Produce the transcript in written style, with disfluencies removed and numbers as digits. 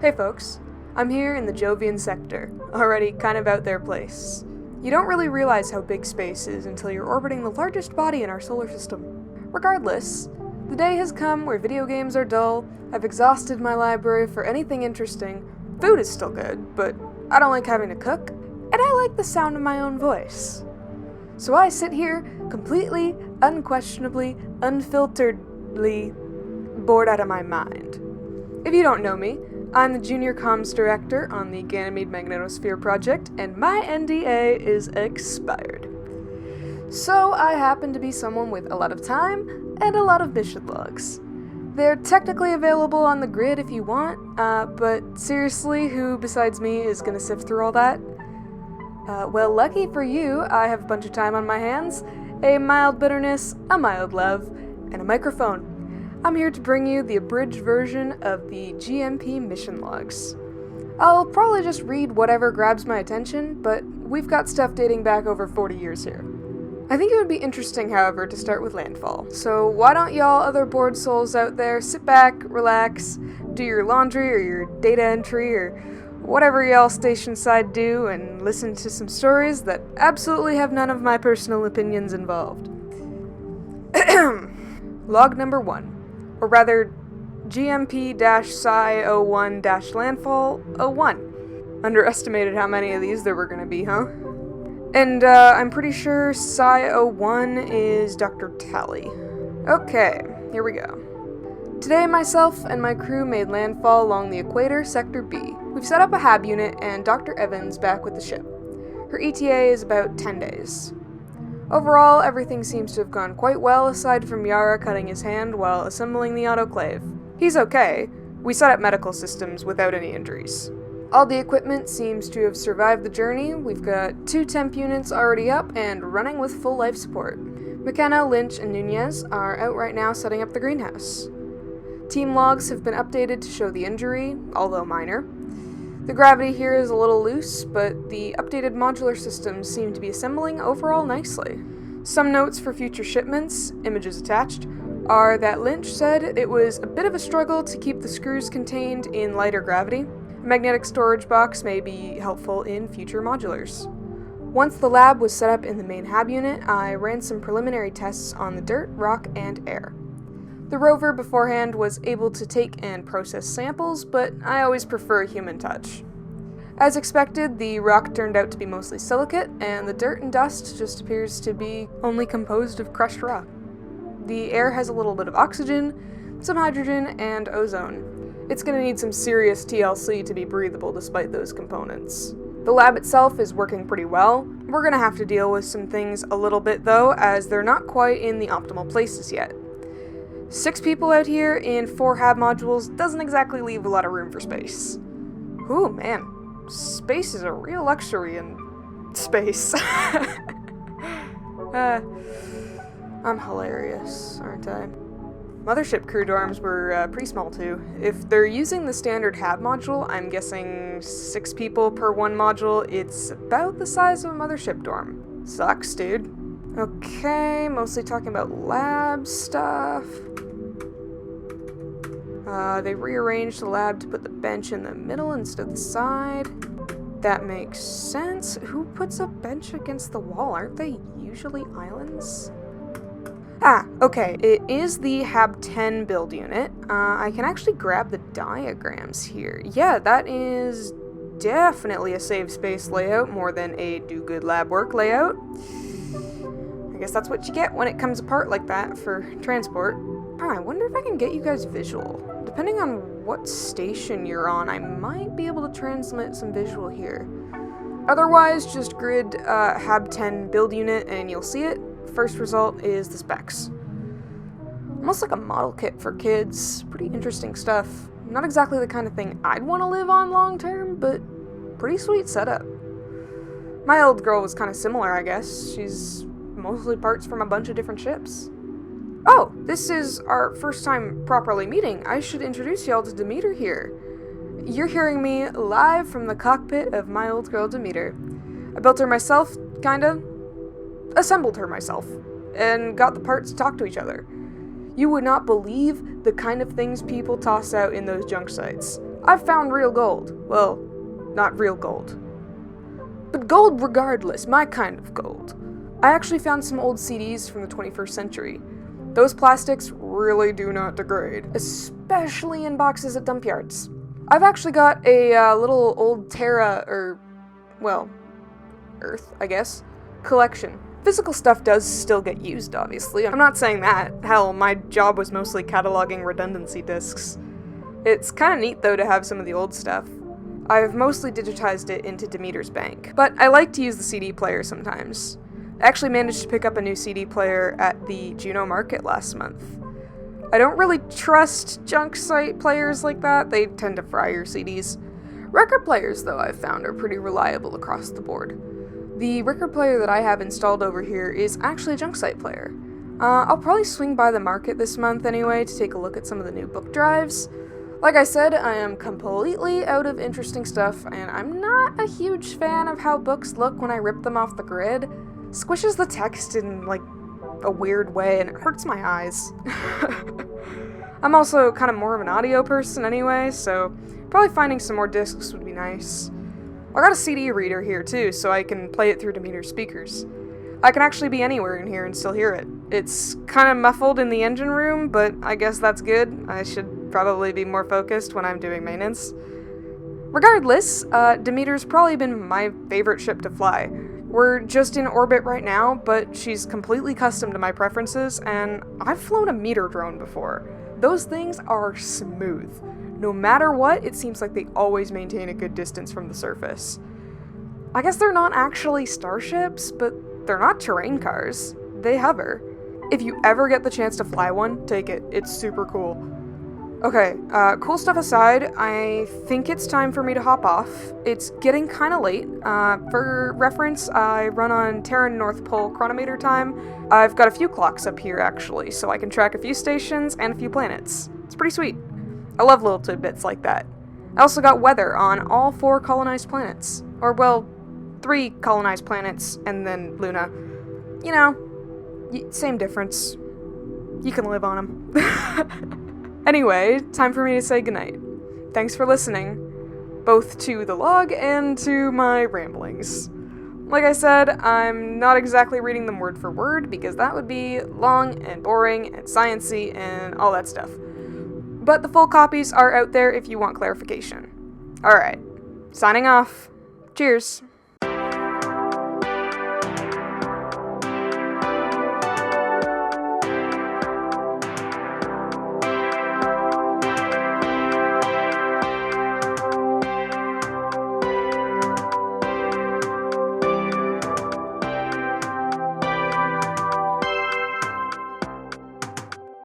Hey folks, I'm here in the Jovian sector, already kind of out there place. You don't really realize how big space is until you're orbiting the largest body in our solar system. Regardless, the day has come where video games are dull, I've exhausted my library for anything interesting, food is still good, but I don't like having to cook, and I like the sound of my own voice. So I sit here, completely, unquestionably, unfilteredly bored out of my mind. If you don't know me, I'm the Junior Comms Director on the Ganymede Magnetosphere Project, and my NDA is expired. So I happen to be someone with a lot of time and a lot of mission logs. They're technically available on the grid if you want, but seriously, who besides me is gonna sift through all that? Well, lucky for you, I have a bunch of time on my hands, a mild bitterness, a mild love, and a microphone. I'm here to bring you the abridged version of the GMP mission logs. I'll probably just read whatever grabs my attention, but we've got stuff dating back over 40 years here. I think it would be interesting, however, to start with landfall. So why don't y'all other bored souls out there sit back, relax, do your laundry or your data entry or whatever y'all station side do and listen to some stories that absolutely have none of my personal opinions involved. Log number 1. Or rather, GMP-Psi-01-Landfall 01. Underestimated how many of these there were going to be, huh? And I'm pretty sure Psi-01 is Dr. Tally. Okay, here we go. Today, myself and my crew made landfall along the equator, Sector B. We've set up a HAB unit, and Dr. Evans back with the ship. Her ETA is about 10 days. Overall, everything seems to have gone quite well, aside from Yara cutting his hand while assembling the autoclave. He's okay. We set up medical systems without any injuries. All the equipment seems to have survived the journey. We've got 2 temp units already up and running with full life support. McKenna, Lynch, and Nunez are out right now setting up the greenhouse. Team logs have been updated to show the injury, although minor. The gravity here is a little loose, but the updated modular systems seem to be assembling overall nicely. Some notes for future shipments, images attached, are that Lynch said it was a bit of a struggle to keep the screws contained in lighter gravity. A magnetic storage box may be helpful in future modulars. Once the lab was set up in the main HAB unit, I ran some preliminary tests on the dirt, rock, and air. The rover beforehand was able to take and process samples, but I always prefer a human touch. As expected, the rock turned out to be mostly silicate, and the dirt and dust just appears to be only composed of crushed rock. The air has a little bit of oxygen, some hydrogen, and ozone. It's going to need some serious TLC to be breathable despite those components. The lab itself is working pretty well. We're going to have to deal with some things a little bit though, as they're not quite in the optimal places yet. 6 people out here in 4 HAB modules doesn't exactly leave a lot of room for space. Ooh, man. Space is a real luxury in space. I'm hilarious, aren't I? Mothership crew dorms were pretty small too. If they're using the standard HAB module, I'm guessing 6 people per 1 module, it's about the size of a mothership dorm. Sucks, dude. Okay, mostly talking about lab stuff. They rearranged the lab to put the bench in the middle instead of the side. That makes sense. Who puts a bench against the wall? Aren't they usually islands? Okay, it is the HAB 10 build unit. I can actually grab the diagrams here. Yeah, that is definitely a save space layout more than a do good lab work layout. I guess that's what you get when it comes apart like that for transport. I wonder if I can get you guys visual. Depending on what station you're on, I might be able to transmit some visual here. Otherwise, just grid HAB 10 build unit and you'll see it. First result is the specs. Almost like a model kit for kids. Pretty interesting stuff. Not exactly the kind of thing I'd want to live on long term, but pretty sweet setup. My old girl was kind of similar, I guess. She's mostly parts from a bunch of different ships. Oh, this is our first time properly meeting. I should introduce y'all to Demeter here. You're hearing me live from the cockpit of my old girl Demeter. I built her myself, kinda. Assembled her myself. And got the parts to talk to each other. You would not believe the kind of things people toss out in those junk sites. I've found real gold. Well, not real gold. But gold regardless, my kind of gold. I actually found some old CDs from the 21st century. Those plastics really do not degrade, especially in boxes at dump yards. I've actually got a little old Earth, I guess, collection. Physical stuff does still get used, obviously. I'm not saying that. Hell, my job was mostly cataloging redundancy discs. It's kinda neat, though, to have some of the old stuff. I've mostly digitized it into Demeter's bank, but I like to use the CD player sometimes. I actually managed to pick up a new CD player at the Juneau Market last month. I don't really trust junk site players like that. They tend to fry your CDs. Record players, though, I've found are pretty reliable across the board. The record player that I have installed over here is actually a junk site player. I'll probably swing by the market this month anyway to take a look at some of the new book drives. Like I said, I am completely out of interesting stuff, and I'm not a huge fan of how books look when I rip them off the grid. Squishes the text in, like, a weird way, and it hurts my eyes. I'm also kind of more of an audio person anyway, so probably finding some more discs would be nice. I got a CD reader here too, so I can play it through Demeter speakers. I can actually be anywhere in here and still hear it. It's kind of muffled in the engine room, but I guess that's good. I should probably be more focused when I'm doing maintenance. Regardless, Demeter's probably been my favorite ship to fly. We're just in orbit right now, but she's completely custom to my preferences, and I've flown a meter drone before. Those things are smooth. No matter what, it seems like they always maintain a good distance from the surface. I guess they're not actually starships, but they're not terrain cars. They hover. If you ever get the chance to fly one, take it. It's super cool. Okay, cool stuff aside, I think it's time for me to hop off. It's getting kind of late. For reference, I run on Terran North Pole chronometer time. I've got a few clocks up here, actually, so I can track a few stations and a few planets. It's pretty sweet. I love little tidbits like that. I also got weather on all 4 colonized planets. Or, well, 3 colonized planets, and then Luna. You know, same difference. You can live on them. Anyway, time for me to say goodnight. Thanks for listening, both to the log and to my ramblings. Like I said, I'm not exactly reading them word for word, because that would be long and boring and sciencey and all that stuff. But the full copies are out there if you want clarification. Alright, signing off. Cheers.